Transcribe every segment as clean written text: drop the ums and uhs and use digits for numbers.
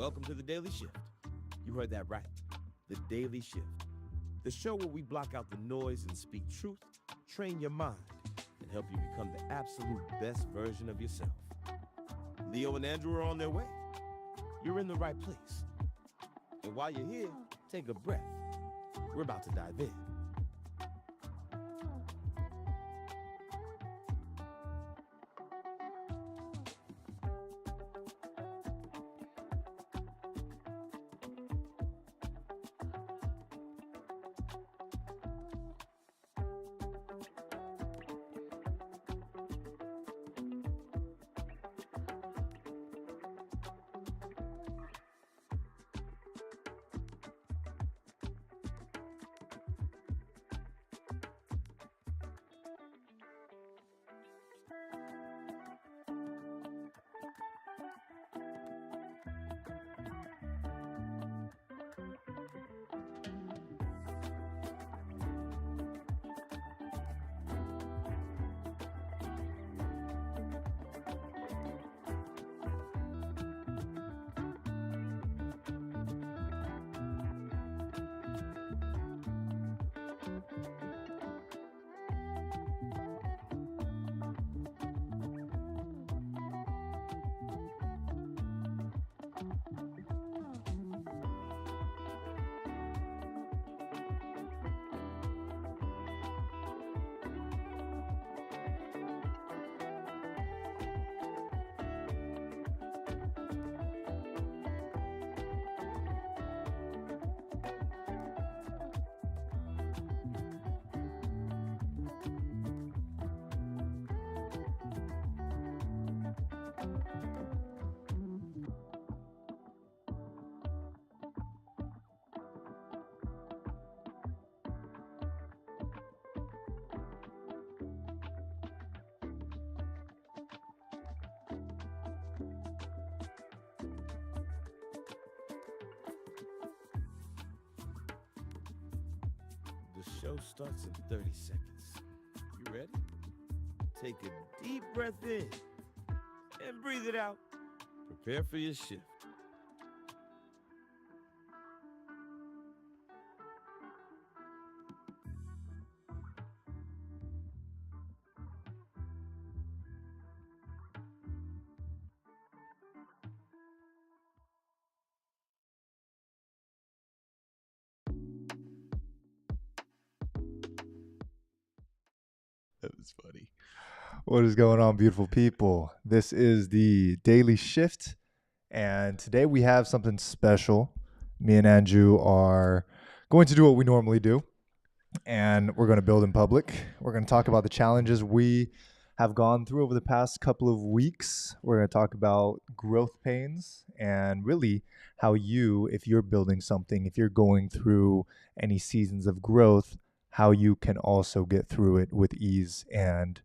Welcome to the Daily Shift. You heard that right. The Daily Shift. The show where we block out the noise and speak truth, train your mind, and help you become the absolute best version of yourself. Leo and Andrew are on their way. You're in the right place. And while you're here, take a breath. We're about to dive in. The show starts in 30 seconds. You ready? Take a deep breath in and breathe it out. Prepare for your shift. That was funny. What is going on, beautiful people? This is the Daily Shift, and today we have something special. Me and Andrew are going to do what we normally do, and we're going to build in public. We're going to talk about the challenges we have gone through over the past couple of weeks. We're going to talk about growth pains and really how you, if you're building something, if you're going through any seasons of growth, how you can also get through it with ease and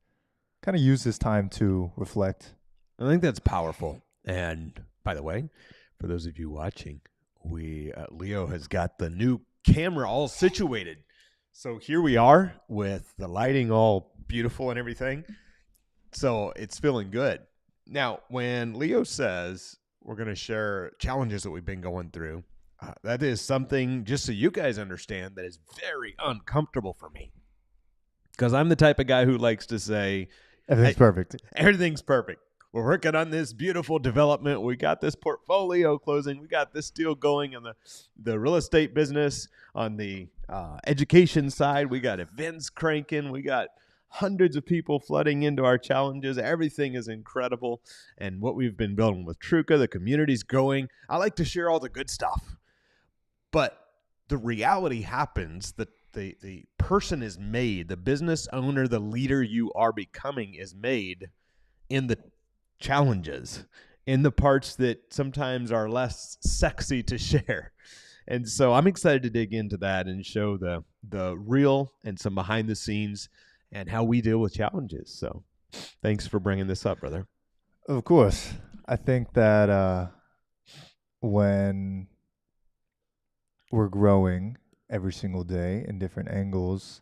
kind of use this time to reflect. I think that's powerful. And by the way, for those of you watching, Leo has got the new camera all situated. So here we are with the lighting all beautiful and everything. So it's feeling good. Now, when Leo says we're going to share challenges that we've been going through, that is something, just so you guys understand, that is very uncomfortable for me. Because I'm the type of guy who likes to say, Everything's perfect. Everything's perfect. We're working on this beautiful development. We got this portfolio closing. We got this deal going in the real estate business. On the education side, we got events cranking. We got hundreds of people flooding into our challenges. Everything is incredible. And what we've been building with Truca, the community's growing. I like to share all the good stuff. But the reality happens that the person is made, the business owner, the leader you are becoming is made in the challenges, in the parts that sometimes are less sexy to share. And so I'm excited to dig into that and show the real and some behind the scenes and how we deal with challenges. So thanks for bringing this up, brother. Of course. I think that when we're growing every single day in different angles,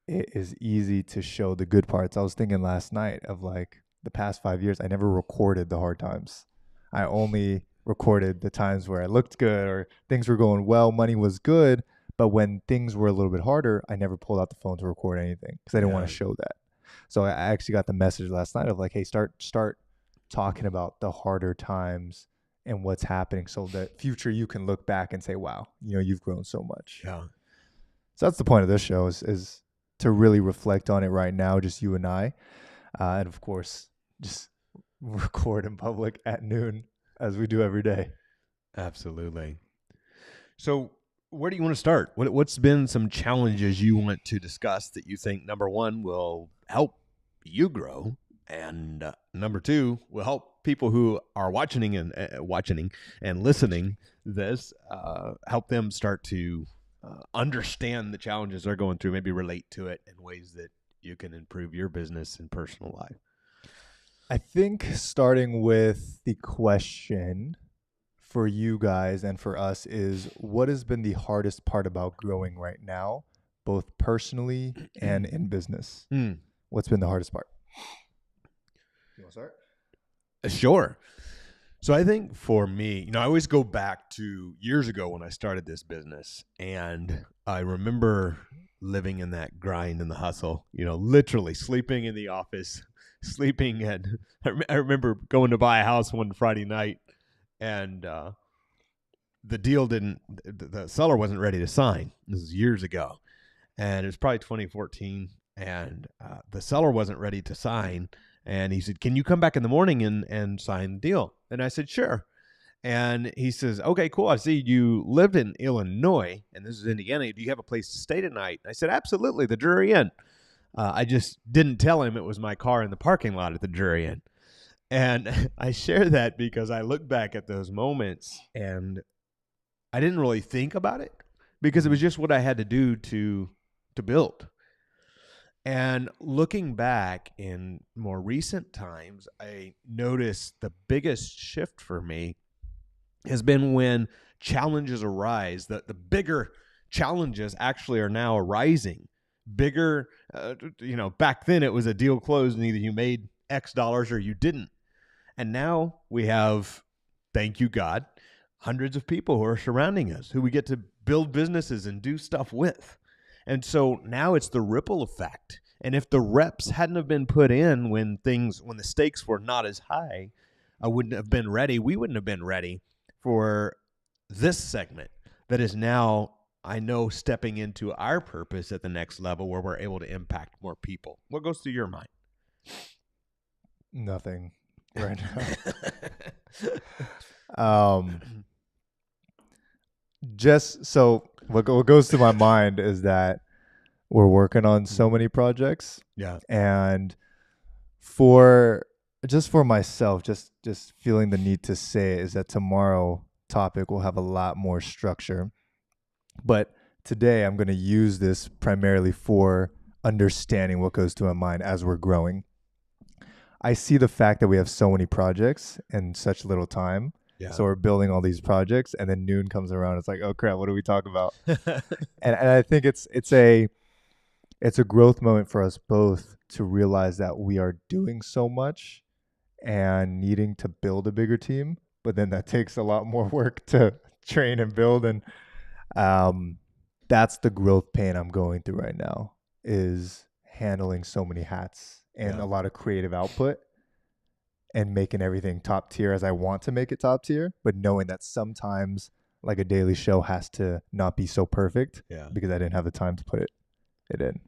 it is easy to show the good parts. I was thinking last night of like the past 5 years, I never recorded the hard times. I only recorded the times where I looked good or things were going well, money was good. But when things were a little bit harder, I never pulled out the phone to record anything because I didn't want to show that. So I actually got the message last night of like, hey, start talking about the harder times and what's happening so that future you can look back and say, wow, you've grown so much. Yeah. So that's the point of this show is to really reflect on it right now, just you and I. And of course, just record in public at noon as we do every day. Absolutely. So where do you want to start? What's been some challenges you want to discuss that you think, number one, will help you grow, and number two, will help people who are watching and listening this, help them start to understand the challenges they're going through, maybe relate to it in ways that you can improve your business and personal life? I think starting with the question for you guys and for us is, what has been the hardest part about growing right now, both personally and in business? What's been the hardest part? You want to start? Sure. So I think for me, I always go back to years ago when I started this business, and I remember living in that grind and the hustle, literally sleeping in the office, sleeping I remember going to buy a house one Friday night, and the seller wasn't ready to sign. This is years ago, and it was probably 2014, and the seller wasn't ready to sign, and he said, can you come back in the morning and sign the deal? And I said, sure. And he says, okay, cool. I see you lived in Illinois, and this is Indiana. Do you have a place to stay tonight? I said, absolutely, the Drury Inn. I just didn't tell him it was my car in the parking lot at the Drury Inn. And I share that because I look back at those moments and I didn't really think about it because it was just what I had to do to build. And looking back in more recent times, I noticed the biggest shift for me has been when challenges arise. The bigger challenges actually are now arising. Bigger, back then it was a deal closed and either you made X dollars or you didn't. And now we have, thank you God, hundreds of people who are surrounding us, who we get to build businesses and do stuff with. And so now it's the ripple effect. And if the reps hadn't have been put in when the stakes were not as high, I wouldn't have been ready. We wouldn't have been ready for this segment that is now, I know, stepping into our purpose at the next level where we're able to impact more people. What goes through your mind? Nothing right now. Just so what goes through my mind is that we're working on so many projects. Yeah. And for myself, just feeling the need to say is that tomorrow topic will have a lot more structure. But today I'm going to use this primarily for understanding what goes through my mind as we're growing. I see the fact that we have so many projects in such little time. Yeah. So we're building all these projects, and then noon comes around. It's like, oh crap, what do we talk about? and I think it's a growth moment for us both to realize that we are doing so much and needing to build a bigger team, but then that takes a lot more work to train and build. And that's the growth pain I'm going through right now, is handling so many hats and a lot of creative output and making everything top tier as I want to make it top tier, but knowing that sometimes like a daily show has to not be so perfect because I didn't have the time to put it in.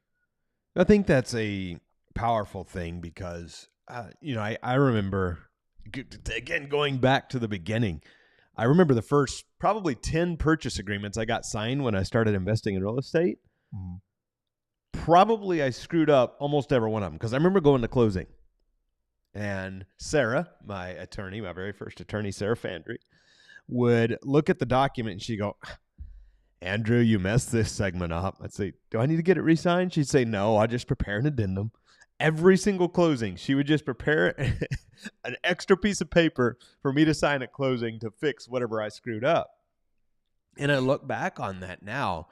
I think that's a powerful thing because, I remember, again, going back to the beginning, I remember the first probably 10 purchase agreements I got signed when I started investing in real estate. Mm-hmm. Probably I screwed up almost every one of them because I remember going to closing. And Sarah, my attorney, my very first attorney, Sarah Fandry, would look at the document and she'd go, Andrew, you messed this segment up. I'd say, do I need to get it re-signed? She'd say, no, I just prepare an addendum. Every single closing, she would just prepare an extra piece of paper for me to sign at closing to fix whatever I screwed up. And I look back on that now,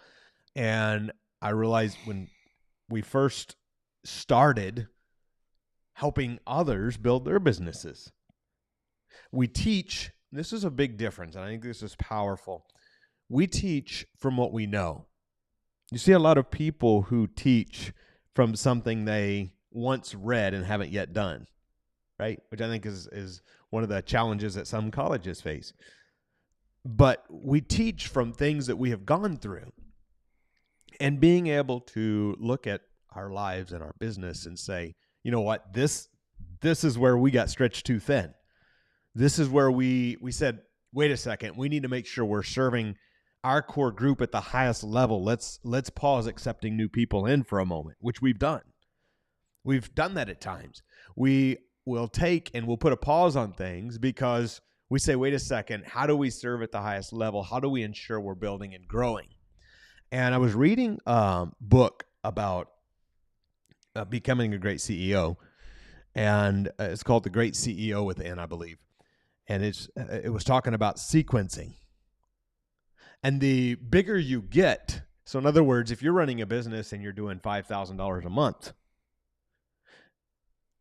and I realized when we first started helping others build their businesses, we teach this is a big difference, and I think this is powerful. We teach from what we know. You see a lot of people who teach from something they once read and haven't yet done, right? Which I think is one of the challenges that some colleges face. But we teach from things that we have gone through. And being able to look at our lives and our business and say, you know what, this is where we got stretched too thin. This is where we said, wait a second, we need to make sure we're serving our core group at the highest level. Let's pause accepting new people in for a moment, which we've done. We've done that at times. We will take and we'll put a pause on things because we say, wait a second, how do we serve at the highest level? How do we ensure we're building and growing? And I was reading a book about becoming a great CEO, and it's called The Great CEO Within, I believe. And it was talking about sequencing. And the bigger you get, so in other words, if you're running a business and you're doing $5,000 a month,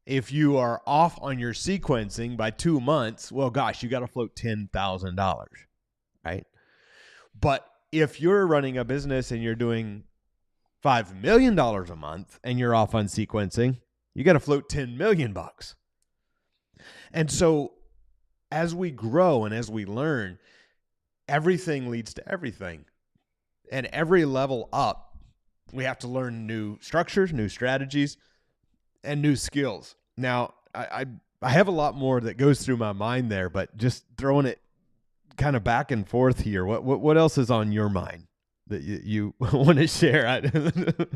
if you are off on your sequencing by 2 months, well, gosh, you got to float $10,000, right? But if you're running a business and you're doing $5 million a month and you're off on sequencing, you got to float $10 million. And so as we grow and as we learn, everything leads to everything. And every level up, we have to learn new structures, new strategies, and new skills. Now, I have a lot more that goes through my mind there, but just throwing it kind of back and forth here. What else is on your mind that you want to share?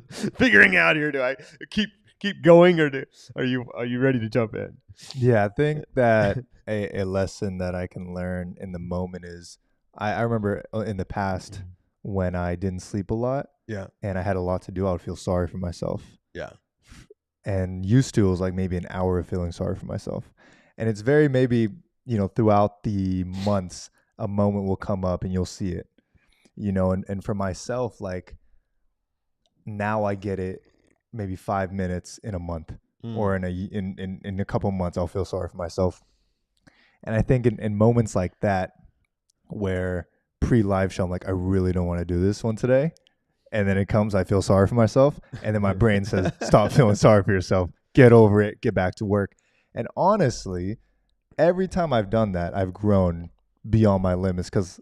Figuring out here, do I keep going, or are you ready to jump in? Yeah, I think that a lesson that I can learn in the moment is I remember in the past when I didn't sleep a lot, and I had a lot to do, I would feel sorry for myself. Yeah. And used to, it was like maybe an hour of feeling sorry for myself. And it's very maybe, throughout the months, a moment will come up and you'll see it, and for myself, like now I get it maybe 5 minutes in a month or in a couple months, I'll feel sorry for myself. And I think in moments like that, where pre-live show, I'm like, I really don't want to do this one today. And then it comes, I feel sorry for myself. And then my brain says, stop feeling sorry for yourself. Get over it. Get back to work. And honestly, every time I've done that, I've grown beyond my limits because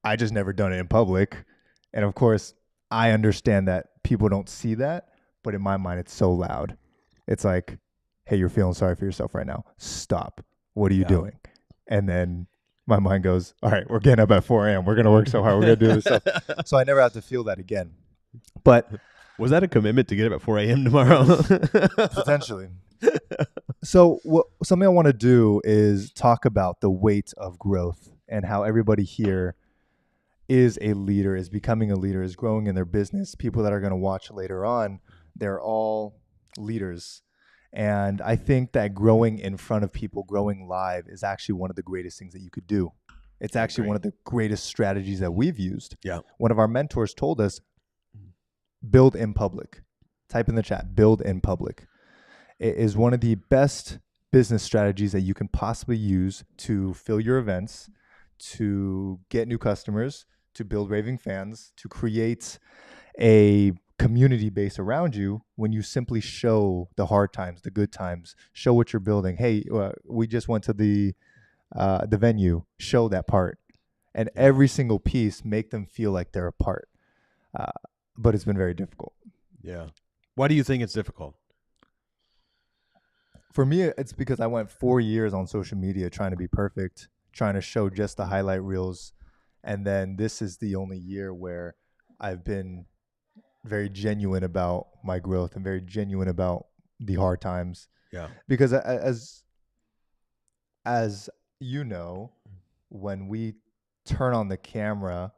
I just never done it in public. And of course, I understand that people don't see that. But in my mind, it's so loud. It's like, hey, you're feeling sorry for yourself right now. Stop. What are you doing? And then my mind goes, all right, we're getting up at 4 a.m. We're going to work so hard. We're going to do this stuff. So I never have to feel that again. But was that a commitment to get up at 4 a.m. tomorrow? Potentially. So something I want to do is talk about the weight of growth and how everybody here is a leader, is becoming a leader, is growing in their business. People that are going to watch later on, they're all leaders. And I think that growing in front of people, growing live is actually one of the greatest things that you could do. It's actually one of the greatest strategies that we've used. Yeah. One of our mentors told us, build in public. Type in the chat, build in public. It is one of the best business strategies that you can possibly use to fill your events, to get new customers, to build raving fans, to create a community base around you when you simply show the hard times, the good times, show what you're building. Hey, we just went to the venue, show that part. And every single piece, make them feel like they're a part. But it's been very difficult. Yeah. Why do you think it's difficult? For me, it's because I went 4 years on social media trying to be perfect, trying to show just the highlight reels. And then this is the only year where I've been very genuine about my growth and very genuine about the hard times. Yeah. Because as you know, when we turn on the camera,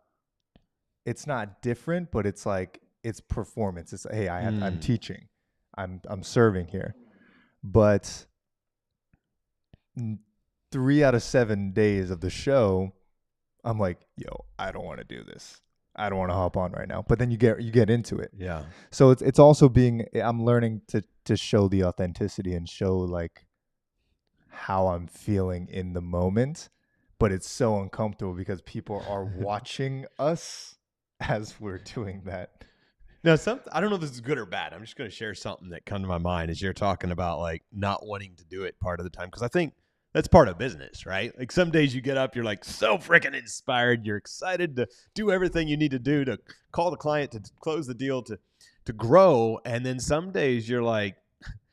it's not different, but it's like it's performance. It's hey, I'm teaching, I'm serving here, but 3 out of 7 days of the show, I'm like, yo, I don't want to do this. I don't want to hop on right now. But then you get into it. Yeah. So it's also I'm learning to show the authenticity and show like how I'm feeling in the moment. but it's so uncomfortable because people are watching us as we're doing that. Now, I don't know if this is good or bad. I'm just going to share something that come to my mind as you're talking about like not wanting to do it part of the time. Because I think that's part of business, right? Like some days you get up, you're like so freaking inspired. You're excited to do everything you need to do to call the client, to close the deal, to grow. And then some days you're like,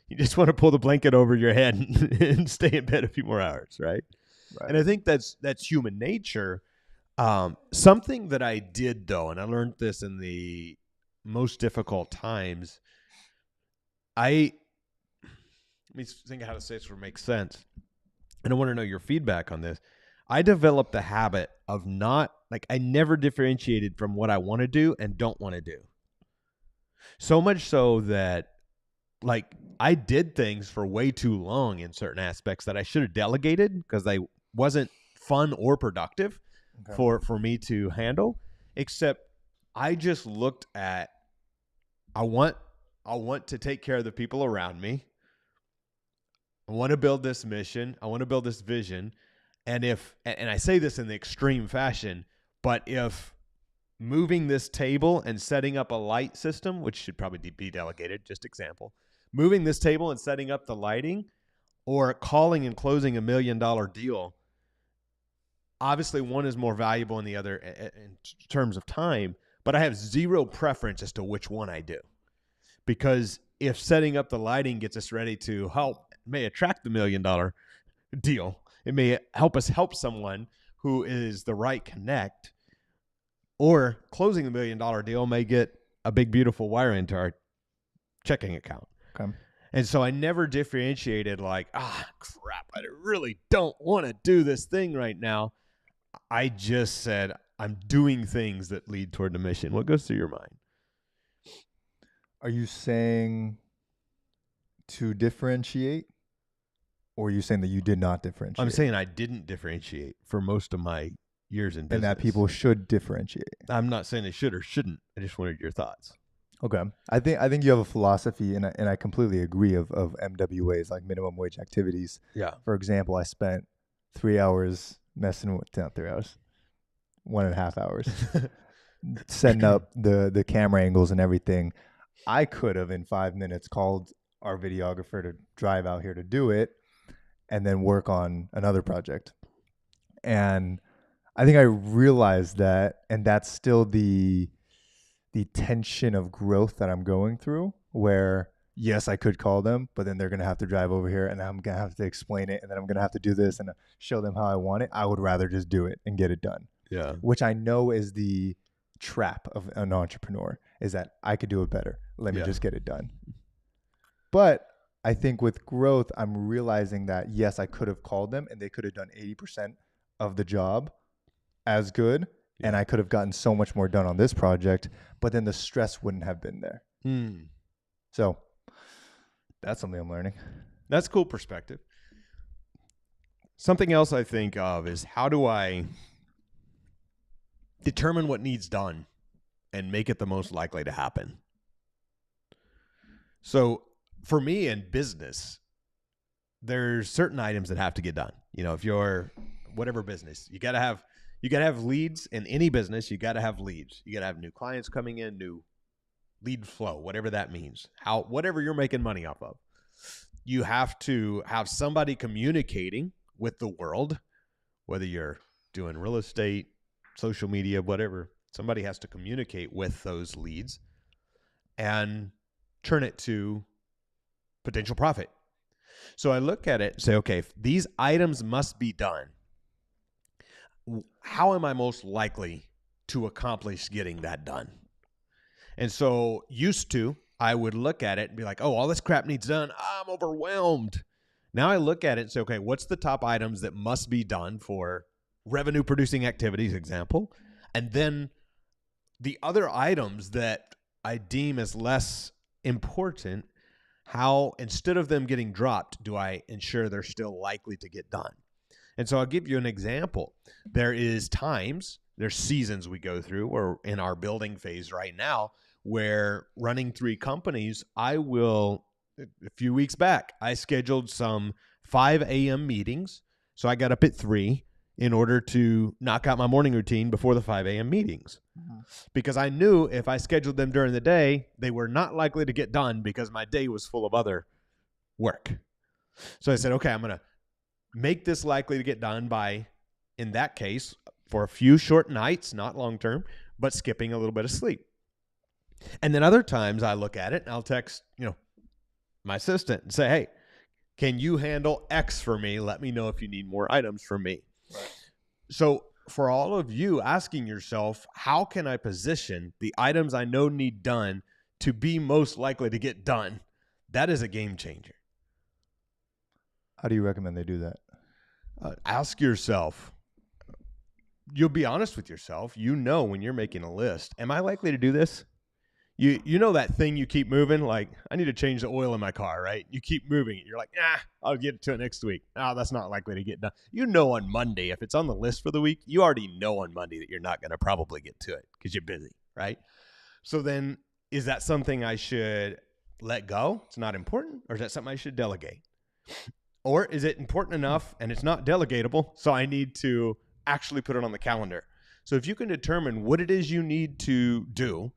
you just want to pull the blanket over your head and stay in bed a few more hours, right? Right. And I think that's human nature. Something that I did though, and I learned this in the most difficult times, let me think how to say this will make sense. And I want to know your feedback on this. I developed the habit of I never differentiated from what I want to do and don't want to do. So much so that like I did things for way too long in certain aspects that I should have delegated because they wasn't fun or productive for me to handle, except I just looked at, I want to take care of the people around me. I want to build this mission. I want to build this vision. And I say this in the extreme fashion, but if moving this table and setting up a light system, which should probably be delegated, just example, moving this table and setting up the lighting or calling and closing $1 million deal, obviously one is more valuable than the other in terms of time, but I have zero preference as to which one I do. Because if setting up the lighting gets us ready to help, may attract the $1 million deal, it may help us help someone who is the right connect, or closing the $1 million deal may get a big, beautiful wire into our checking account. Okay. And so I never differentiated like, crap, I really don't want to do this thing right now. I just said, I'm doing things that lead toward the mission. What goes through your mind? Are you saying to differentiate, or are you saying that you did not differentiate? I'm saying I didn't differentiate for most of my years in business. And that people should differentiate. I'm not saying they should or shouldn't. I just wanted your thoughts. Okay. I think you have a philosophy, and I completely agree, of MWAs, like minimum wage activities. Yeah. For example, I spent 3 hours messing with, not 3 hours, 1.5 hours, setting up the camera angles and everything. I could have in 5 minutes called our videographer to drive out here to do it and then work on another project. And I think I realized that, and that's still the tension of growth that I'm going through, where yes, I could call them, but then they're going to have to drive over here and I'm going to have to explain it, and then I'm going to have to do this and show them how I want it. I would rather just do it and get it done. Yeah. Which I know is the trap of an entrepreneur, is that I could do it better. Let me just get it done. But I think with growth, I'm realizing that yes, I could have called them and they could have done 80% of the job as good. And I could have gotten so much more done on this project, but then the stress wouldn't have been there. So that's something I'm learning. That's cool perspective. Something else I think of is, how do I determine what needs done and make it the most likely to happen? So for me in business, there's certain items that have to get done. You know, if you're whatever business, you got to have leads in any business. You got to have leads. You got to have new clients coming in, new lead flow, whatever that means. Whatever you're making money off of, you have to have somebody communicating with the world, whether you're doing real estate, social media, whatever. Somebody has to communicate with those leads and turn it to potential profit. So I look at it and say, okay, if these items must be done, how am I most likely to accomplish getting that done? And so I would look at it and be like, oh, all this crap needs done. I'm overwhelmed. Now I look at it and say, okay, what's the top items that must be done for revenue producing activities, example? And then the other items that I deem as less important, how, instead of them getting dropped, do I ensure they're still likely to get done? And so I'll give you an example. There's seasons we go through, or in our building phase right now, where running 3 companies, a few weeks back, I scheduled some 5 a.m. meetings. So I got up at 3 in order to knock out my morning routine before the 5 a.m. meetings. Because I knew if I scheduled them during the day, they were not likely to get done because my day was full of other work. So I said, okay, I'm going to make this likely to get done by, in that case, for a few short nights, not long term, but skipping a little bit of sleep. And then other times I look at it and I'll text, my assistant and say, hey, can you handle X for me? Let me know if you need more items from me. Right. So for all of you asking yourself, how can I position the items I know need done to be most likely to get done? That is a game changer. How do you recommend they do that? Ask yourself. You'll be honest with yourself. When you're making a list, am I likely to do this? You know that thing you keep moving, like, I need to change the oil in my car, right? You keep moving it. You're like, I'll get to it next week. That's not likely to get done. On Monday, if it's on the list for the week, you already know on Monday that you're not going to probably get to it because you're busy, right? So then, is that something I should let go? It's not important? Or is that something I should delegate? Or is it important enough and it's not delegatable, so I need to actually put it on the calendar? So if you can determine what it is you need to do,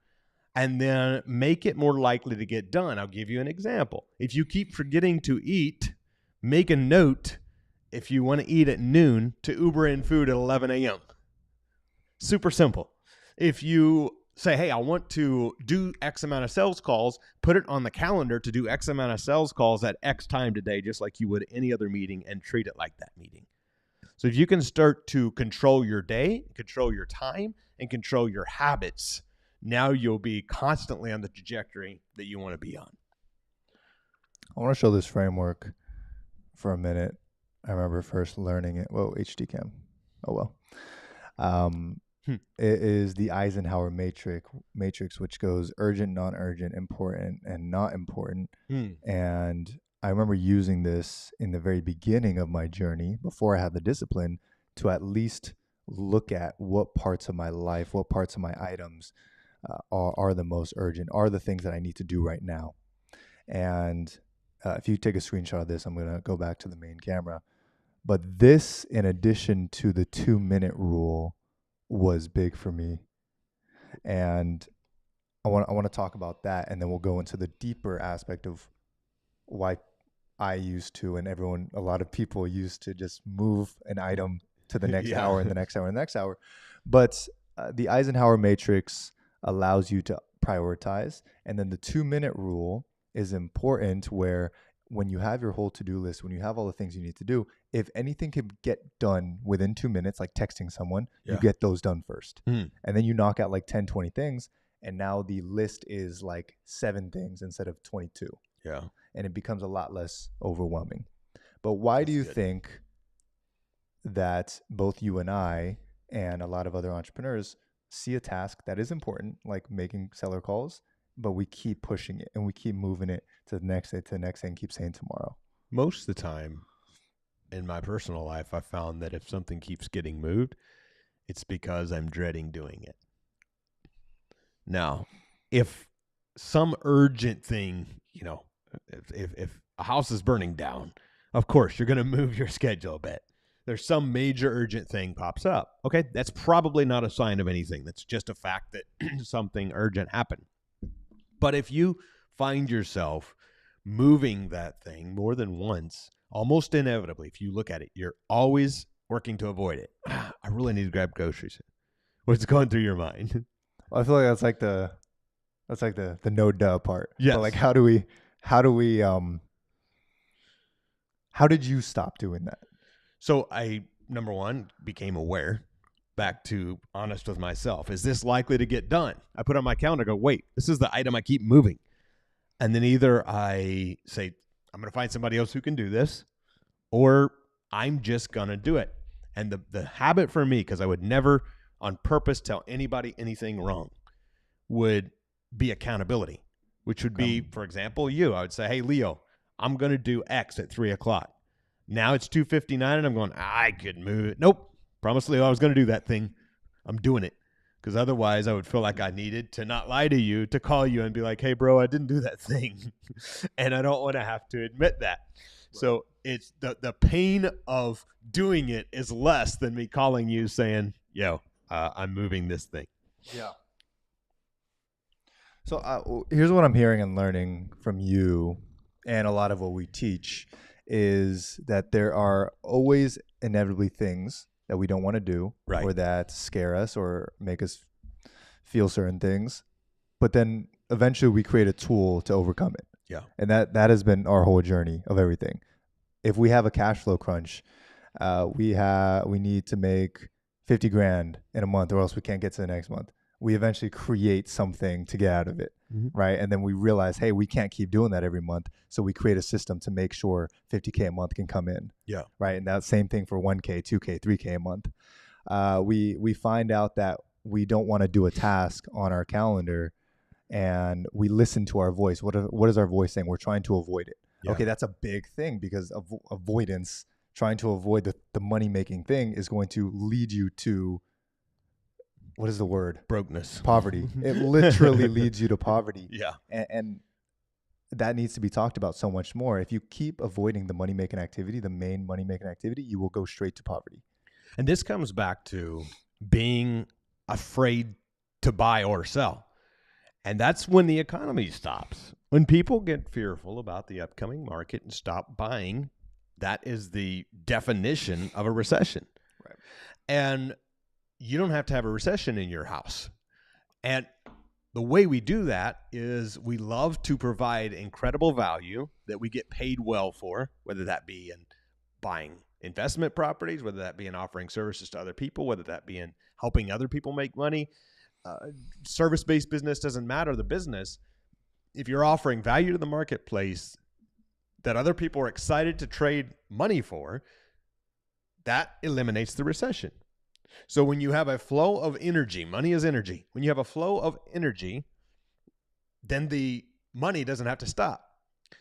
and then make it more likely to get done. I'll give you an example. If you keep forgetting to eat, make a note if you want to eat at noon to Uber in food at 11 a.m. Super simple. If you say, hey, I want to do X amount of sales calls, put it on the calendar to do X amount of sales calls at X time today, just like you would any other meeting, and treat it like that meeting. So if you can start to control your day, control your time, and control your habits, now you'll be constantly on the trajectory that you want to be on. I want to show this framework for a minute. I remember first learning it. Whoa, HD cam. Oh, well. It is the Eisenhower matrix, which goes urgent, non-urgent, important, and not important. And I remember using this in the very beginning of my journey, before I had the discipline, to at least look at what parts of my life, what parts of my items are the most urgent, are the things that I need to do right now. And if you take a screenshot of this, I'm going to go back to the main camera. But this, in addition to the 2-minute rule, was big for me. And I want to talk about that, and then we'll go into the deeper aspect of why I used to, and a lot of people used to just move an item to the next hour and the next hour and the next hour. But the Eisenhower matrix allows you to prioritize. And then the 2-minute rule is important, where when you have your whole to-do list, when you have all the things you need to do, if anything can get done within 2 minutes, like texting someone, you get those done first. And then you knock out like 10, 20 things. And now the list is like 7 things instead of 22. Yeah. And it becomes a lot less overwhelming. But why do you think that both you and I and a lot of other entrepreneurs see a task that is important, like making seller calls, but we keep pushing it and we keep moving it to the next day, and keep saying tomorrow? Most of the time in my personal life, I found that if something keeps getting moved, it's because I'm dreading doing it. Now, if some urgent thing, if a house is burning down, of course, you're going to move your schedule a bit. There's some major urgent thing pops up. Okay, that's probably not a sign of anything. That's just a fact that something urgent happened. But if you find yourself moving that thing more than once, almost inevitably, if you look at it, you're always working to avoid it. I really need to grab groceries. What's going through your mind? Well, I feel like that's like the no duh part. Yes. But like, how did you stop doing that? So I, number one, became aware, back to honest with myself. Is this likely to get done? I put on my calendar, go, wait, this is the item I keep moving. And then either I say, I'm going to find somebody else who can do this, or I'm just going to do it. And the habit for me, because I would never on purpose tell anybody anything wrong, would be accountability, which would be, for example, you. I would say, hey, Leo, I'm going to do X at 3:00. Now it's 2:59 and I'm going, I could move it. Nope. Promise Leo I was going to do that thing. I'm doing it. Because otherwise I would feel like I needed to not lie to you, to call you and be like, hey, bro, I didn't do that thing. And I don't want to have to admit that. So it's the pain of doing it is less than me calling you saying, yo, I'm moving this thing. Yeah. So here's what I'm hearing and learning from you, and a lot of what we teach is that there are always inevitably things that we don't want to do, Right. or that scare us or make us feel certain things. But then eventually we create a tool to overcome it. Yeah. And that has been our whole journey of everything. If we have a cash flow crunch, we need to make 50 grand in a month, or else we can't get to the next month. We eventually create something to get out of it, right? And then we realize, hey, we can't keep doing that every month. So we create a system to make sure 50K a month can come in. Yeah. Right. And that same thing for 1K, 2K, 3K a month. We find out that we don't want to do a task on our calendar, and we listen to our voice. What is our voice saying? We're trying to avoid it. Yeah. Okay, that's a big thing, because avoidance, trying to avoid the money-making thing, is going to lead you to, what is the word? Brokenness. Poverty. It literally leads you to poverty. Yeah. And that needs to be talked about so much more. If you keep avoiding the money-making activity, the main money-making activity, you will go straight to poverty. And this comes back to being afraid to buy or sell. And that's when the economy stops. When people get fearful about the upcoming market and stop buying, that is the definition of a recession. Right. And you don't have to have a recession in your house. And the way we do that is we love to provide incredible value that we get paid well for, whether that be in buying investment properties, whether that be in offering services to other people, whether that be in helping other people make money. Service-based business, doesn't matter the business. If you're offering value to the marketplace that other people are excited to trade money for, that eliminates the recession. So when you have a flow of energy, money is energy. When you have a flow of energy, then the money doesn't have to stop.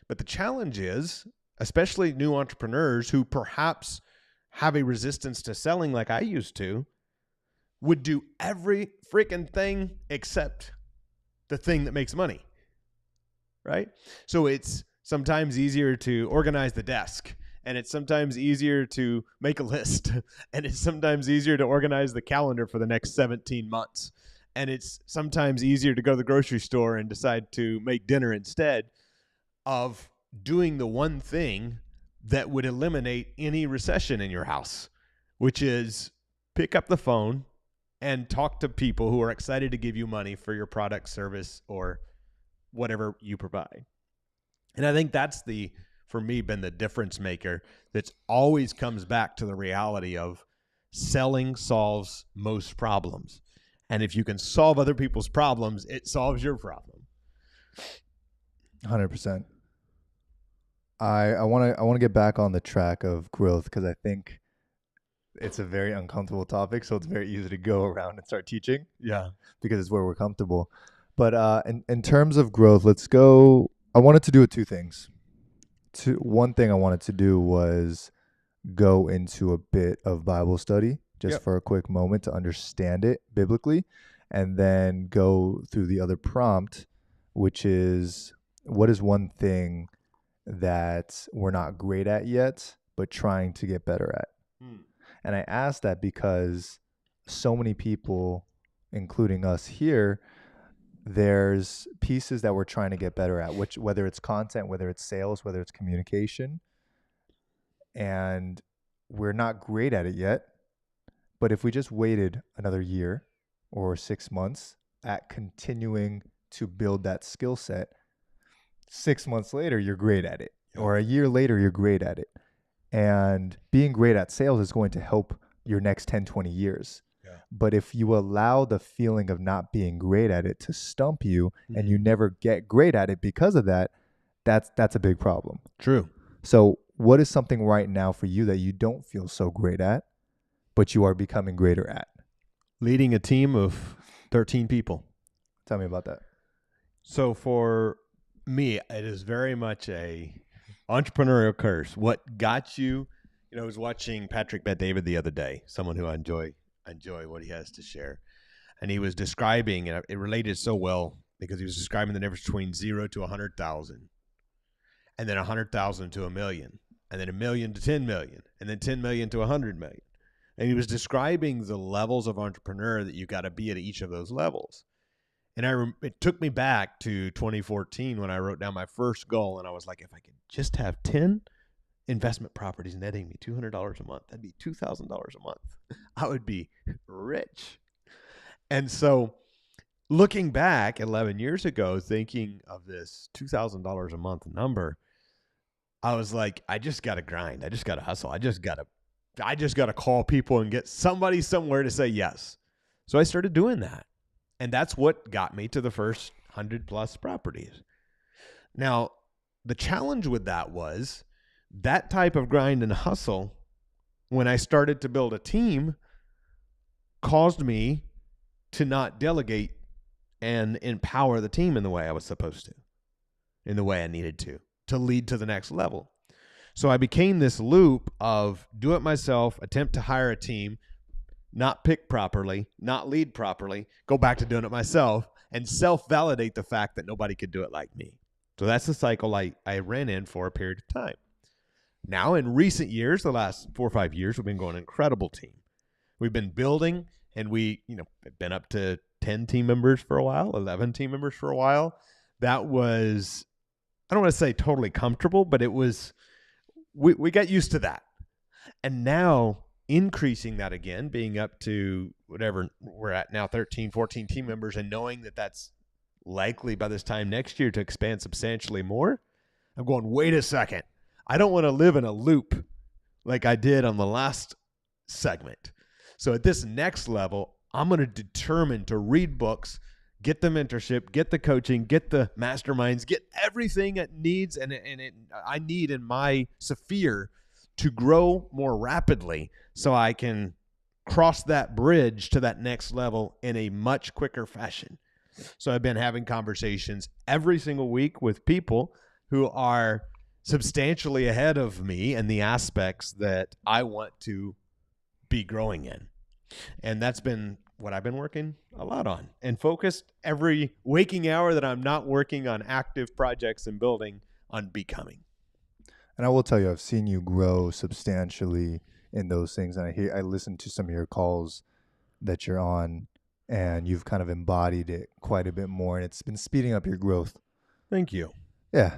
But the challenge is, especially new entrepreneurs who perhaps have a resistance to selling like I used to, would do every freaking thing except the thing that makes money, right? So it's sometimes easier to organize the desk, and it's sometimes easier to make a list, and it's sometimes easier to organize the calendar for the next 17 months. And it's sometimes easier to go to the grocery store and decide to make dinner instead of doing the one thing that would eliminate any recession in your house, which is pick up the phone and talk to people who are excited to give you money for your product, service, or whatever you provide. And I think that's for me, been the difference maker that's always comes back to the reality of selling solves most problems. And if you can solve other people's problems, it solves your problem. 100%. I want to get back on the track of growth, because I think it's a very uncomfortable topic, so it's very easy to go around and start teaching. Yeah. Because it's where we're comfortable. But in terms of growth, let's go. I wanted to do two things. One thing I wanted to do was go into a bit of Bible study, just for a quick moment to understand it biblically, and then go through the other prompt, which is, what is one thing that we're not great at yet, but trying to get better at? And I ask that because so many people, including us here, there's pieces that we're trying to get better at, whether it's content, whether it's sales, whether it's communication, and we're not great at it yet. But if we just waited another year or 6 months at continuing to build that skill set, 6 months later, you're great at it. Or a year later, you're great at it. And being great at sales is going to help your next 10, 20 years. Yeah. But if you allow the feeling of not being great at it to stump you, and you never get great at it because of that, that's a big problem. True. So what is something right now for you that you don't feel so great at, but you are becoming greater at? Leading a team of 13 people. Tell me about that. So for me, it is very much a entrepreneurial curse. What got you, I was watching Patrick Bet-David the other day, someone who I enjoy what he has to share. and he was describing, and it related so well because he was describing the difference between 0 to 100,000, and then 100,000 to 1,000,000, and then 1,000,000 to 10 million, and then 10 million to 100 million. And he was describing the levels of entrepreneur that you got to be at each of those levels. And it took me back to 2014 when I wrote down my first goal, and I was like, if I could just have 10 investment properties netting me $200 a month, that'd be $2,000 a month. I would be rich. And so looking back 11 years ago, thinking of this $2,000 a month number, I was like, I just got to grind. I just got to hustle. I just got to call people and get somebody somewhere to say yes. So I started doing that. And that's what got me to the first 100 plus properties. Now, the challenge with that was that type of grind and hustle, when I started to build a team, caused me to not delegate and empower the team in the way I was supposed to, in the way I needed to lead to the next level. So I became this loop of do it myself, attempt to hire a team, not pick properly, not lead properly, go back to doing it myself, and self-validate the fact that nobody could do it like me. So that's the cycle I ran in for a period of time. Now, in recent years, the last 4 or 5 years, we've been going an incredible team. We've been building, and we, been up to 10 team members for a while, 11 team members for a while. That was, I don't want to say totally comfortable, but it was, we got used to that. And now increasing that again, being up to whatever we're at now, 13, 14 team members, and knowing that that's likely by this time next year to expand substantially more, I'm going, wait a second. I don't want to live in a loop like I did on the last segment. So at this next level, I'm going to determine to read books, get the mentorship, get the coaching, get the masterminds, get everything it needs I need in my sphere to grow more rapidly so I can cross that bridge to that next level in a much quicker fashion. So I've been having conversations every single week with people who are substantially ahead of me in the aspects that I want to be growing in. And that's been what I've been working a lot on and focused every waking hour that I'm not working on active projects and building on becoming. And I will tell you, I've seen you grow substantially in those things. And I listened to some of your calls that you're on, and you've kind of embodied it quite a bit more, and it's been speeding up your growth. Thank you. Yeah.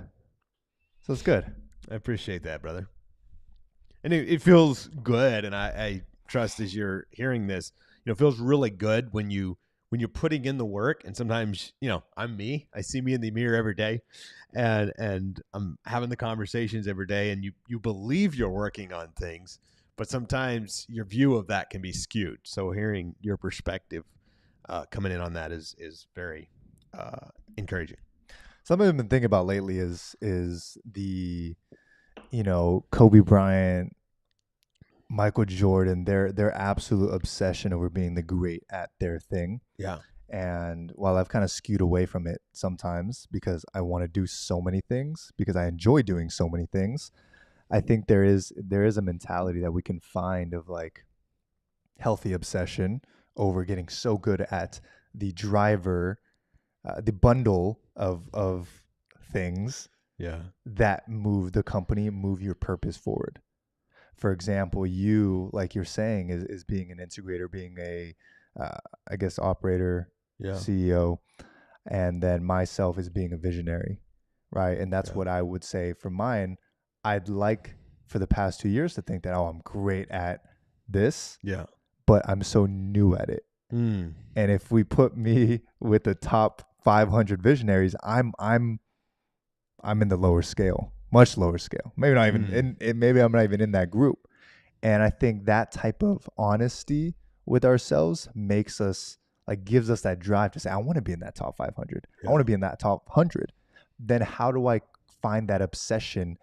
So it's good. I appreciate that, brother. And it feels good. And I trust as you're hearing this, it feels really good when you're putting in the work. And sometimes, I'm me. I see me in the mirror every day, and I'm having the conversations every day, and you believe you're working on things, but sometimes your view of that can be skewed. So hearing your perspective coming in on that is very encouraging. Something I've been thinking about lately is the, Kobe Bryant, Michael Jordan, their absolute obsession over being the great at their thing. Yeah. And while I've kind of skewed away from it sometimes because I want to do so many things, because I enjoy doing so many things, I think there is a mentality that we can find of like healthy obsession over getting so good at the driver, the bundle of things that move the company, move your purpose forward. For example, you, like you're saying, is being an integrator, being a, operator, CEO, and then myself is being a visionary, right? And that's what I would say for mine. I'd like for the past 2 years to think that, I'm great at this, but I'm so new at it. And if we put me with the top 500 visionaries, I'm in the lower scale, much lower scale. Maybe not even maybe I'm not even in that group. And I think that type of honesty with ourselves makes us gives us that drive to say, I want to be in that top 500. I want to be in that top 100. Then how do I find that obsession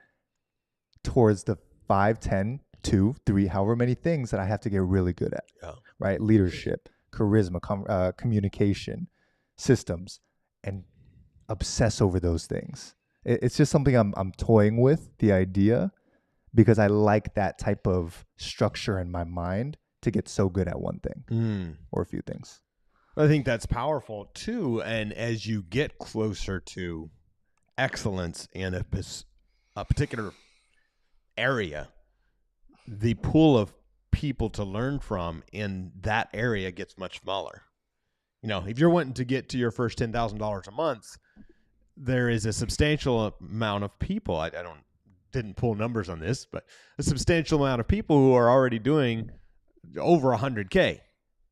towards the 5, 10, 2, 3, however many things that I have to get really good at, right? Leadership, charisma, communication, systems, and obsess over those things. It's just something I'm toying with, the idea, because I like that type of structure in my mind to get so good at one thing or a few things. I think that's powerful too. And as you get closer to excellence in a particular area, the pool of people to learn from in that area gets much smaller. If you're wanting to get to your first $10,000 a month, there is a substantial amount of people. I didn't pull numbers on this, but a substantial amount of people who are already doing over 100K.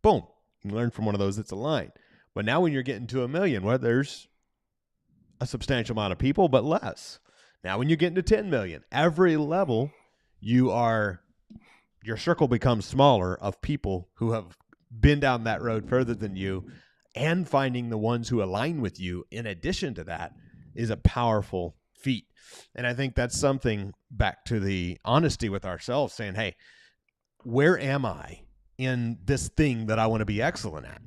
Boom. You learn from one of those that's aligned. But now when you're getting to $1 million, well, there's a substantial amount of people, but less. Now when you're getting to 10 million, every level your circle becomes smaller of people who have been down that road further than you, and finding the ones who align with you in addition to that is a powerful feat. And I think that's something, back to the honesty with ourselves, saying, hey, where am I in this thing that I want to be excellent at?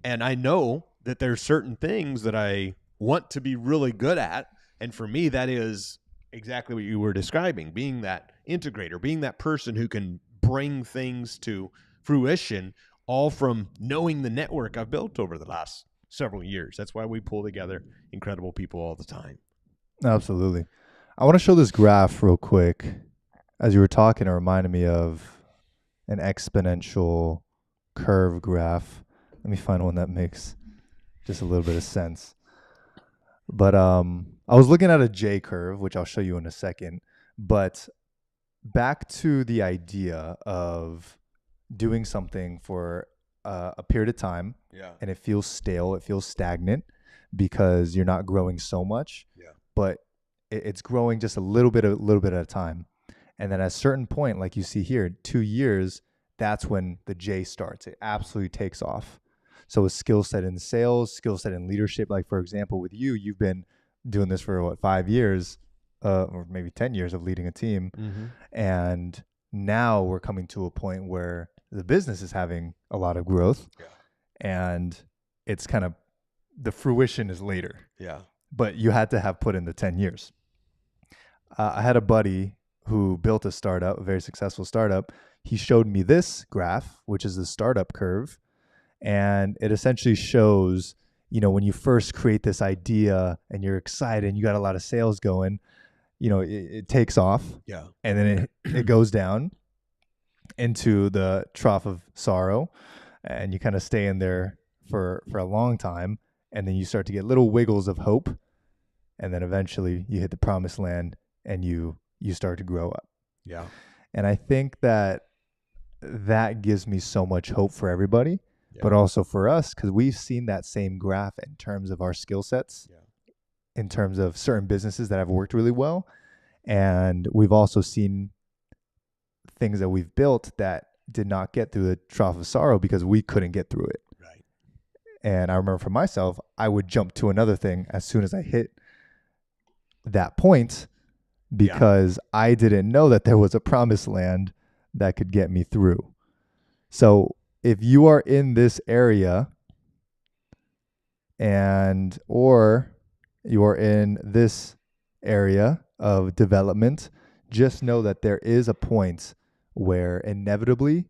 And I know that there's certain things that I want to be really good at. And for me, that is exactly what you were describing, being that integrator, being that person who can bring things to fruition, all from knowing the network I've built over the last several years. That's why we pull together incredible people all the time. Absolutely. I want to show this graph real quick. As you were talking, it reminded me of an exponential curve graph. Let me find one that makes just a little bit of sense. But I was looking at a J curve, which I'll show you in a second. But back to the idea of doing something for a period of time, and it feels stale, it feels stagnant because you're not growing so much, but it's growing just a little bit at a time. And then at a certain point, like you see here, 2 years, that's when the J starts. It absolutely takes off. So a skill set in sales, skill set in leadership, like for example, with you, you've been doing this for 5 years, or maybe 10 years of leading a team. Mm-hmm. And now we're coming to a point where the business is having a lot of growth, and it's kind of, the fruition is later. But you had to have put in the 10 years. I had a buddy who built a startup, a very successful startup. He showed me this graph, which is the startup curve. And it essentially shows, when you first create this idea and you're excited and you got a lot of sales going, it takes off. And then it goes down into the trough of sorrow, and you kind of stay in there for a long time. And then you start to get little wiggles of hope. And then eventually you hit the promised land and you start to grow up. And I think that gives me so much hope for everybody, but also for us, because we've seen that same graph in terms of our skill sets, in terms of certain businesses that have worked really well. And we've also seen things that we've built that did not get through the trough of sorrow because we couldn't get through it. And I remember for myself, I would jump to another thing as soon as I hit that point, because I didn't know that there was a promised land that could get me through. So if you are in this area or you are in this area of development, just know that there is a point where inevitably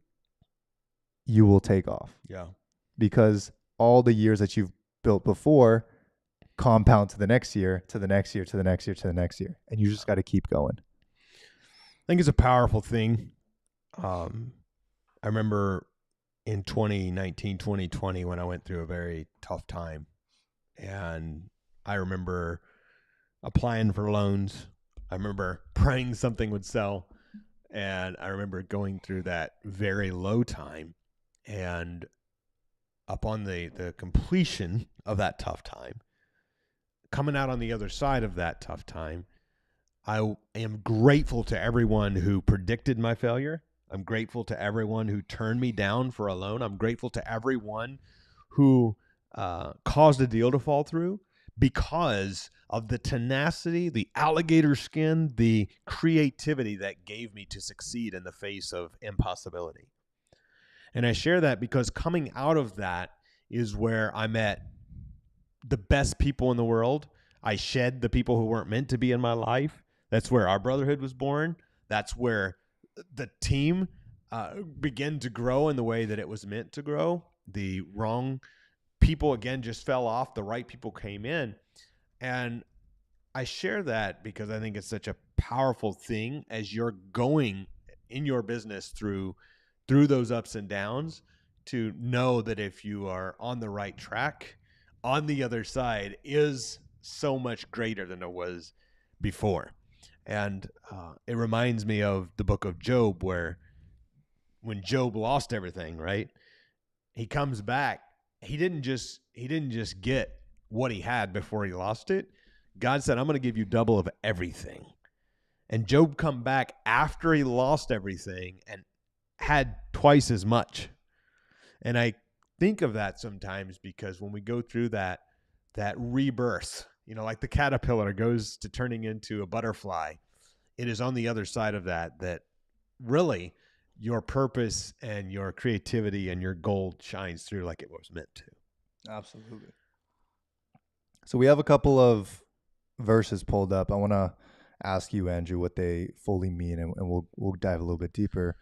you will take off. Because all the years that you've built before compound to the next year, to the next year, to the next year, to the next year. And you just got to keep going. I think it's a powerful thing. I remember in 2019, 2020, when I went through a very tough time, and I remember applying for loans. I remember praying something would sell. And I remember going through that very low time, and upon the completion of that tough time, coming out on the other side of that tough time, I am grateful to everyone who predicted my failure. I'm grateful to everyone who turned me down for a loan. I'm grateful to everyone who caused a deal to fall through, because of the tenacity, the alligator skin, the creativity that gave me to succeed in the face of impossibility. And I share that because coming out of that is where I met the best people in the world. I shed the people who weren't meant to be in my life. That's where our brotherhood was born. That's where the team began to grow in the way that it was meant to grow. The wrong people again just fell off. The right people came in. And I share that because I think it's such a powerful thing as you're going in your business through those ups and downs, to know that if you are on the right track, on the other side is so much greater than it was before. And it reminds me of the book of Job, where when Job lost everything, right? He comes back. He didn't just get what he had before he lost it. God said, I'm going to give you double of everything. And Job come back after he lost everything and had twice as much. And I think of that sometimes because when we go through that rebirth, like the caterpillar goes to turning into a butterfly, it is on the other side of that really your purpose and your creativity and your gold shines through like it was meant to. Absolutely. So we have a couple of verses pulled up. I want to ask you, Andrew, what they fully mean, and we'll dive a little bit deeper.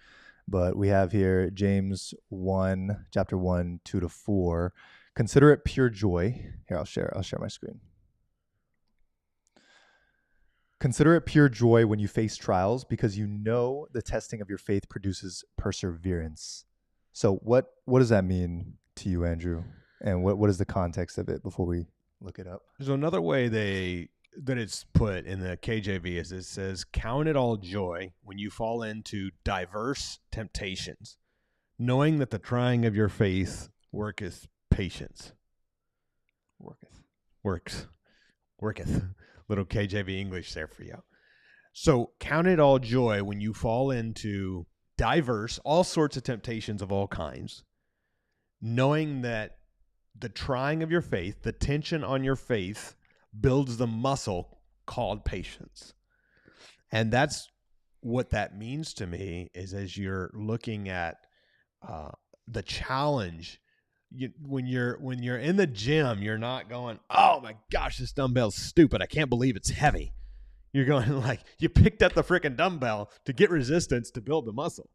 But we have here James 1, chapter 1, 2-4. Consider it pure joy. Here, I'll share my screen. Consider it pure joy when you face trials, because you know the testing of your faith produces perseverance. So what does that mean to you, Andrew? And what is the context of it before we look it up? So another way that it's put in the KJV is it says, count it all joy when you fall into diverse temptations, knowing that the trying of your faith worketh patience. Worketh. Little KJV English there for you. So count it all joy when you fall into all sorts of temptations of all kinds, knowing that the trying of your faith, the tension on your faith, builds the muscle called patience. And that's what that means to me, is as you're looking at the challenge, when you're in the gym, you're not going, oh my gosh, this dumbbell's stupid, I can't believe it's heavy. You're going like, you picked up the freaking dumbbell to get resistance to build the muscle,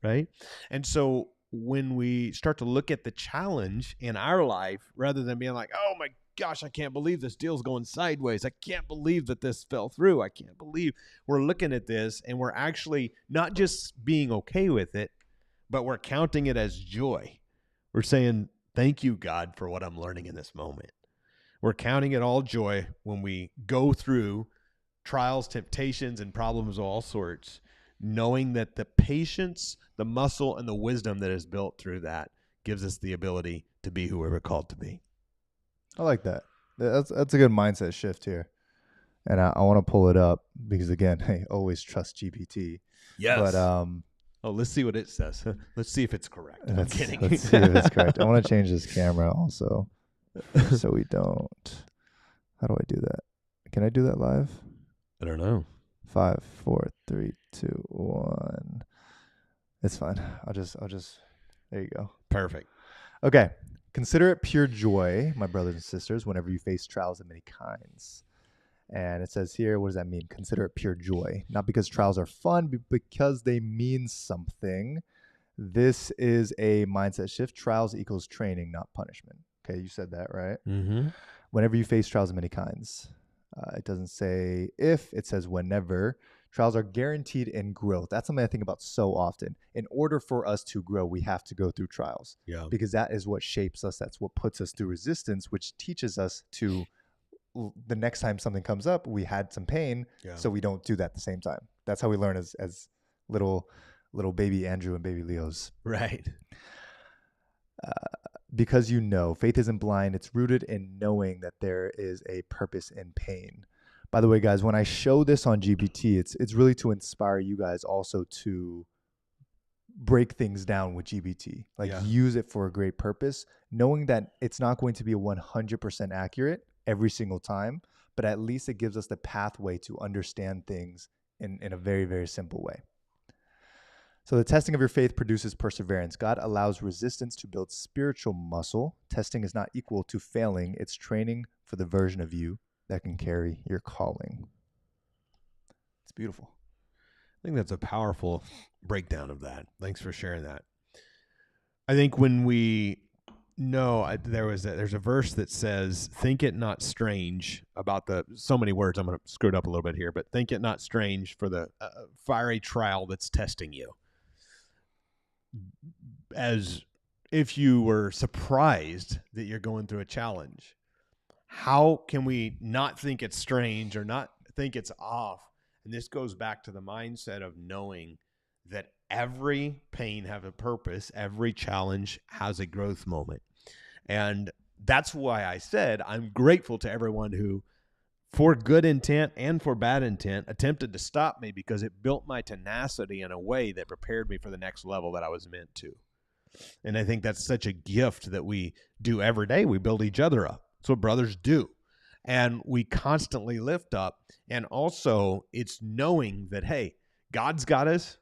right? And so when we start to look at the challenge in our life, rather than being like, oh my gosh, I can't believe this deal's going sideways, I can't believe that this fell through, I can't believe, we're looking at this and we're actually not just being okay with it, but we're counting it as joy. We're saying, thank you, God, for what I'm learning in this moment. We're counting it all joy when we go through trials, temptations, and problems of all sorts, knowing that the patience, the muscle, and the wisdom that is built through that gives us the ability to be who we're called to be. I like that. That's a good mindset shift here. And I want to pull it up because, again, hey, always trust GPT. Yes. But let's see what it says. Let's see if it's correct. I'm kidding. Let's see if it's correct. I want to change this camera also so we don't. How do I do that? Can I do that live? I don't know. 5, 4, 3, 2, 1. It's fine. I'll just. There you go. Perfect. Okay. Consider it pure joy, my brothers and sisters, whenever you face trials of many kinds. And it says here, what does that mean? Consider it pure joy. Not because trials are fun, but because they mean something. This is a mindset shift. Trials equals training, not punishment. Okay, you said that, right? Mm-hmm. Whenever you face trials of many kinds. It doesn't say if, it says whenever. Trials are guaranteed in growth. That's something I think about so often. In order for us to grow, we have to go through trials. Yeah. Because that is what shapes us. That's what puts us through resistance, which teaches us to, the next time something comes up, we had some pain, so we don't do that at the same time. That's how we learn as little baby Andrew and baby Leos. Right. Because faith isn't blind. It's rooted in knowing that there is a purpose in pain. By the way, guys, when I show this on GPT, it's really to inspire you guys also to break things down with GPT. Use it for a great purpose, knowing that it's not going to be 100% accurate every single time, but at least it gives us the pathway to understand things in a very, very simple way. So the testing of your faith produces perseverance. God allows resistance to build spiritual muscle. Testing is not equal to failing. It's training for the version of you that can carry your calling. It's beautiful. I think that's a powerful breakdown of that. Thanks for sharing that. I think when we No, there's a verse that says, "Think it not strange," about so many words. I'm going to screw it up a little bit here, but think it not strange for the fiery trial that's testing you, as if you were surprised that you're going through a challenge. How can we not think it's strange or not think it's off? And this goes back to the mindset of knowing that every pain has a purpose, every challenge has a growth moment. And that's why I said I'm grateful to everyone who, for good intent and for bad intent, attempted to stop me, because it built my tenacity in a way that prepared me for the next level that I was meant to. And I think that's such a gift that we do every day. We build each other up. That's what brothers do. And we constantly lift up. And also it's knowing that, hey, God's got us,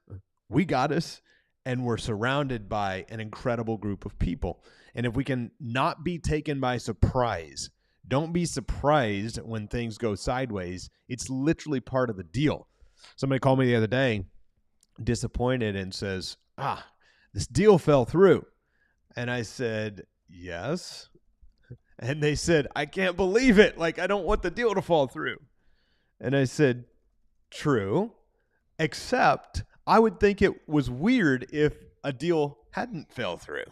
we got us, and we're surrounded by an incredible group of people. And if we can not be taken by surprise, don't be surprised when things go sideways. It's literally part of the deal. Somebody called me the other day, disappointed, and says, this deal fell through. And I said, yes. And they said, I can't believe it. Like, I don't want the deal to fall through. And I said, true, except I would think it was weird if a deal hadn't fell through,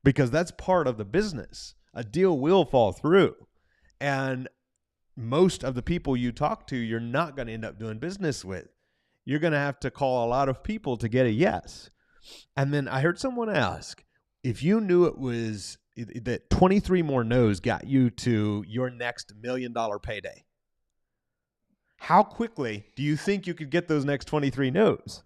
because that's part of the business. A deal will fall through. And most of the people you talk to, you're not going to end up doing business with. You're going to have to call a lot of people to get a yes. And then I heard someone ask, if you knew it was that 23 more no's got you to your next $1 million payday, how quickly do you think you could get those next 23 no's?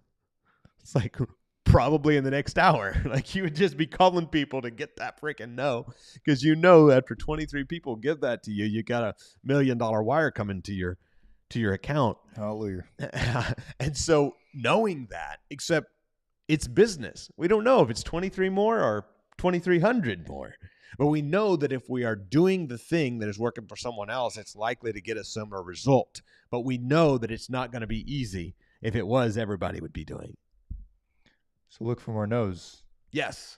It's like probably in the next hour. Like, you would just be calling people to get that freaking no, because you know after 23 people give that to you, you got a $1 million wire coming to your account. Hallelujah. And so knowing that, except it's business. We don't know if it's 23 more or 2,300 more. But we know that if we are doing the thing that is working for someone else, it's likely to get a similar result. But we know that it's not going to be easy. If it was, everybody would be doing. So look for more no's. Yes.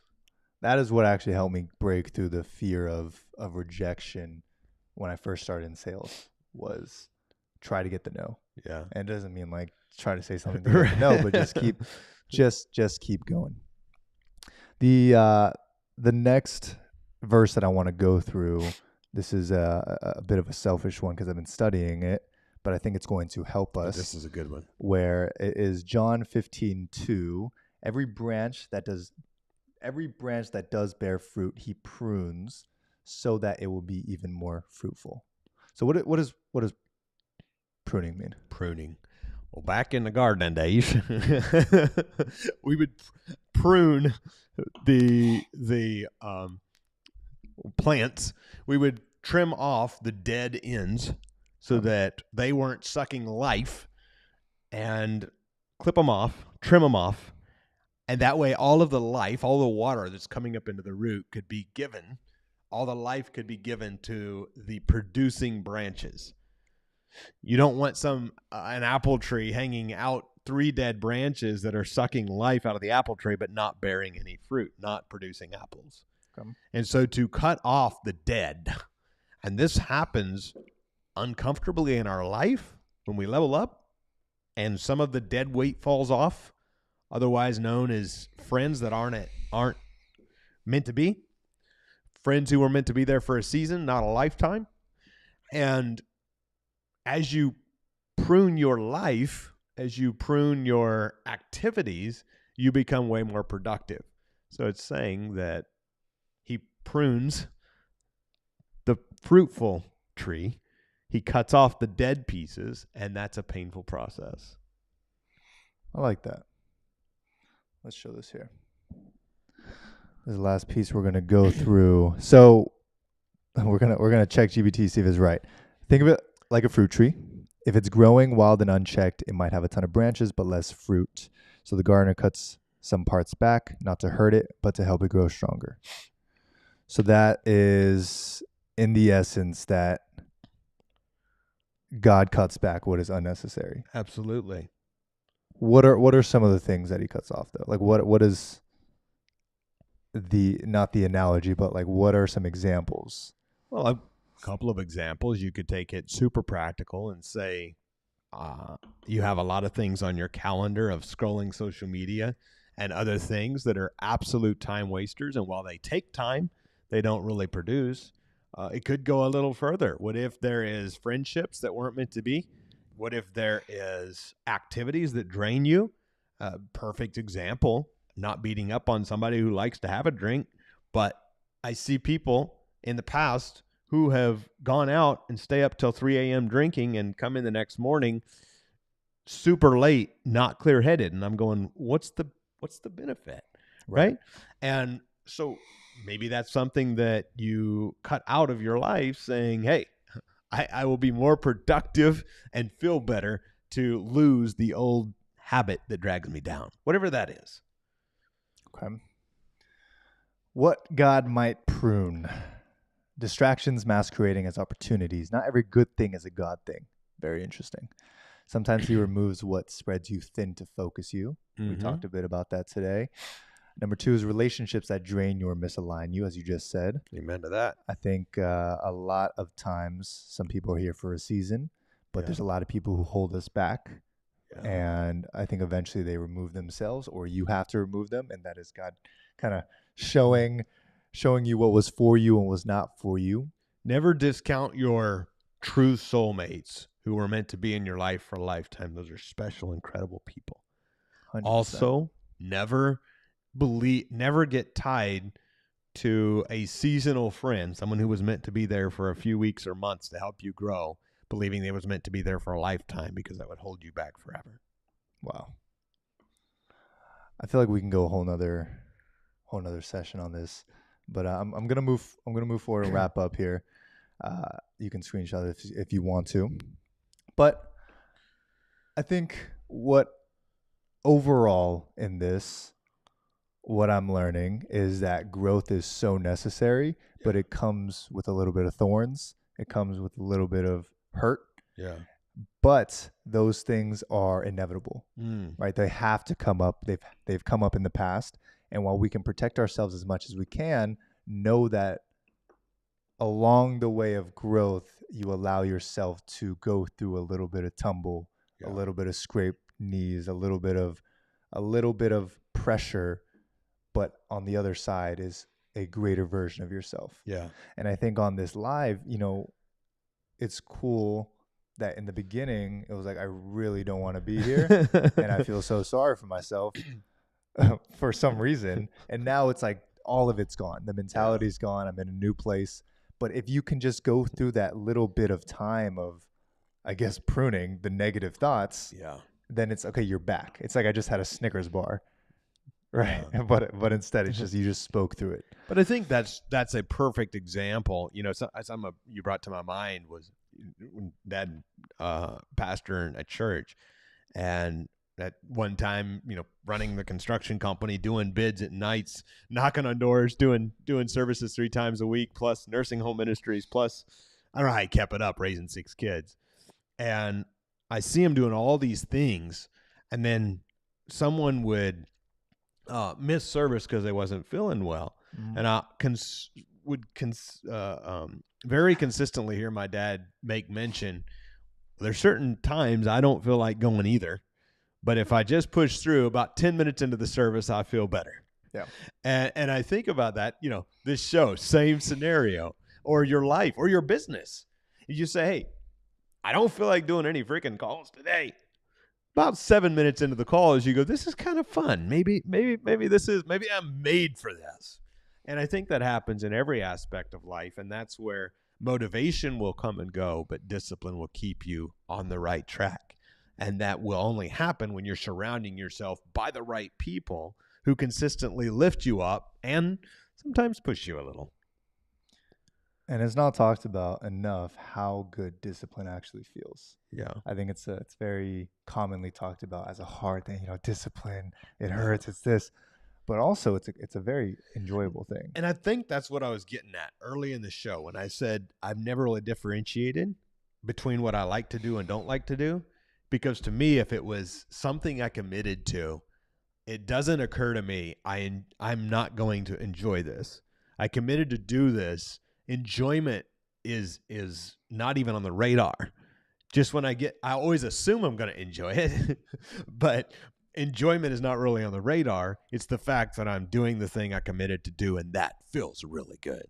That is what actually helped me break through the fear of rejection when I first started in sales, was try to get the no. Yeah. And it doesn't mean like try to say something to get the no, but just keep going. The next verse that I want to go through, this is a bit of a selfish one because I've been studying it, but I think it's going to help us. This is a good one. Where it is John 15:2. Every branch that does bear fruit, he prunes so that it will be even more fruitful. So what does pruning mean? Pruning. Well, back in the garden days, we would prune the plants. We would trim off the dead ends so that they weren't sucking life, and clip them off, trim them off. And that way, all of the life, all the water that's coming up into the root could be given. All the life could be given to the producing branches. You don't want an apple tree hanging out 3 dead branches that are sucking life out of the apple tree, but not bearing any fruit, not producing apples. Okay. And so to cut off the dead, and this happens uncomfortably in our life when we level up, and some of the dead weight falls off, otherwise known as friends that aren't meant to be, friends who were meant to be there for a season, not a lifetime. And as you prune your life, as you prune your activities, you become way more productive. So it's saying that he prunes the fruitful tree, he cuts off the dead pieces, and that's a painful process. I like that. Let's show this here. This is the last piece we're going to go through. So we're gonna check GPT, see if it's right. Think of it like a fruit tree. If it's growing wild and unchecked, it might have a ton of branches but less fruit. So the gardener cuts some parts back, not to hurt it, but to help it grow stronger. So that is in the essence that God cuts back what is unnecessary. Absolutely. What are some of the things that he cuts off though? Like what is not the analogy, but like what are some examples? Well, a couple of examples. You could take it super practical and say you have a lot of things on your calendar of scrolling social media and other things that are absolute time wasters. And while they take time, they don't really produce. It could go a little further. What if there is friendships that weren't meant to be? What if there is activities that drain you? Perfect example, not beating up on somebody who likes to have a drink, but I see people in the past who have gone out and stay up till 3 a.m. drinking and come in the next morning super late, not clear-headed. And I'm going, what's the benefit, right? And so maybe that's something that you cut out of your life, saying, hey, I will be more productive and feel better to lose the old habit that drags me down, whatever that is. Okay. What God might prune. Distractions masquerading as opportunities. Not every good thing is a God thing. Very interesting. Sometimes he removes what spreads you thin to focus you. We talked a bit about that today. Number 2 is relationships that drain you or misalign you, as you just said. Amen to that. I think a lot of times some people are here for a season, but there's a lot of people who hold us back. Yeah. And I think eventually they remove themselves, or you have to remove them. And that is God kind of showing you what was for you and was not for you. Never discount your true soulmates who were meant to be in your life for a lifetime. Those are special, incredible people. 100%. Also, never get tied to a seasonal friend, someone who was meant to be there for a few weeks or months to help you grow, believing they was meant to be there for a lifetime, because that would hold you back forever. Wow. I feel like we can go a whole nother session on this, but I'm gonna move forward and wrap up here. You can screenshot it if you want to, but I think what overall in this, what I'm learning is that growth is so necessary, but it comes with a little bit of thorns. It comes with a little bit of hurt. Yeah. But those things are inevitable, right? They have to come up. They've come up in the past. And while we can protect ourselves as much as we can, know that along the way of growth, you allow yourself to go through a little bit of tumble, a little bit of scraped knees, a little bit of pressure, but on the other side is a greater version of yourself. Yeah. And I think on this live, it's cool that in the beginning it was like, I really don't want to be here. And I feel so sorry for myself for some reason. And now it's like all of it's gone. The mentality's gone. I'm in a new place. But if you can just go through that little bit of time of, I guess, pruning the negative thoughts, then it's okay, you're back. It's like I just had a Snickers bar. Right. But instead it's just, you just spoke through it. But I think that's a perfect example. You brought to my mind was when Dad pastor at church, and at one time, running the construction company, doing bids at nights, knocking on doors, doing services 3 times a week, plus nursing home ministries, plus I don't know how he kept it up raising 6 kids. And I see him doing all these things, and then someone would miss service because they wasn't feeling well. And I very consistently hear my dad make mention, there's certain times I don't feel like going either, but if I just push through, about 10 minutes into the service, I feel better. Yeah. And I think about that, this show, same scenario, or your life or your business. You just say, hey, I don't feel like doing any freaking calls today. About 7 minutes into the call, as you go, this is kind of fun. Maybe I'm made for this. And I think that happens in every aspect of life. And that's where motivation will come and go, but discipline will keep you on the right track. And that will only happen when you're surrounding yourself by the right people who consistently lift you up and sometimes push you a little. And it's not talked about enough how good discipline actually feels. Yeah. I think it's very commonly talked about as a hard thing, discipline, it hurts, it's this. But also it's a very enjoyable thing. And I think that's what I was getting at early in the show when I said I've never really differentiated between what I like to do and don't like to do. Because to me, if it was something I committed to, it doesn't occur to me I'm not going to enjoy this. I committed to do this. Enjoyment is not even on the radar. Just when I always assume I'm going to enjoy it, but enjoyment is not really on the radar. It's the fact that I'm doing the thing I committed to do, and that feels really good.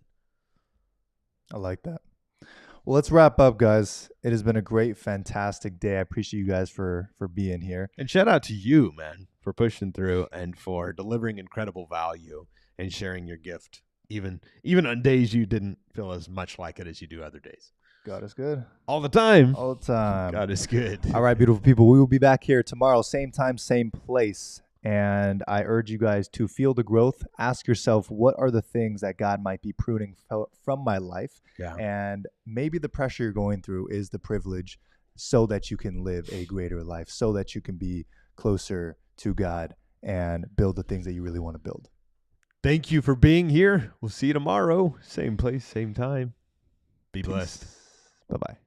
I like that. Well, let's wrap up, guys. It has been a great, fantastic day. I appreciate you guys for being here. And shout out to you, man, for pushing through and for delivering incredible value and sharing your gift, even on days you didn't feel as much like it as you do other days. God is good. All the time. All the time. God is good. All right, beautiful people. We will be back here tomorrow, same time, same place. And I urge you guys to feel the growth. Ask yourself, what are the things that God might be pruning from my life? Yeah. And maybe the pressure you're going through is the privilege so that you can live a greater life, so that you can be closer to God and build the things that you really want to build. Thank you for being here. We'll see you tomorrow. Same place, same time. Be blessed. Bye-bye.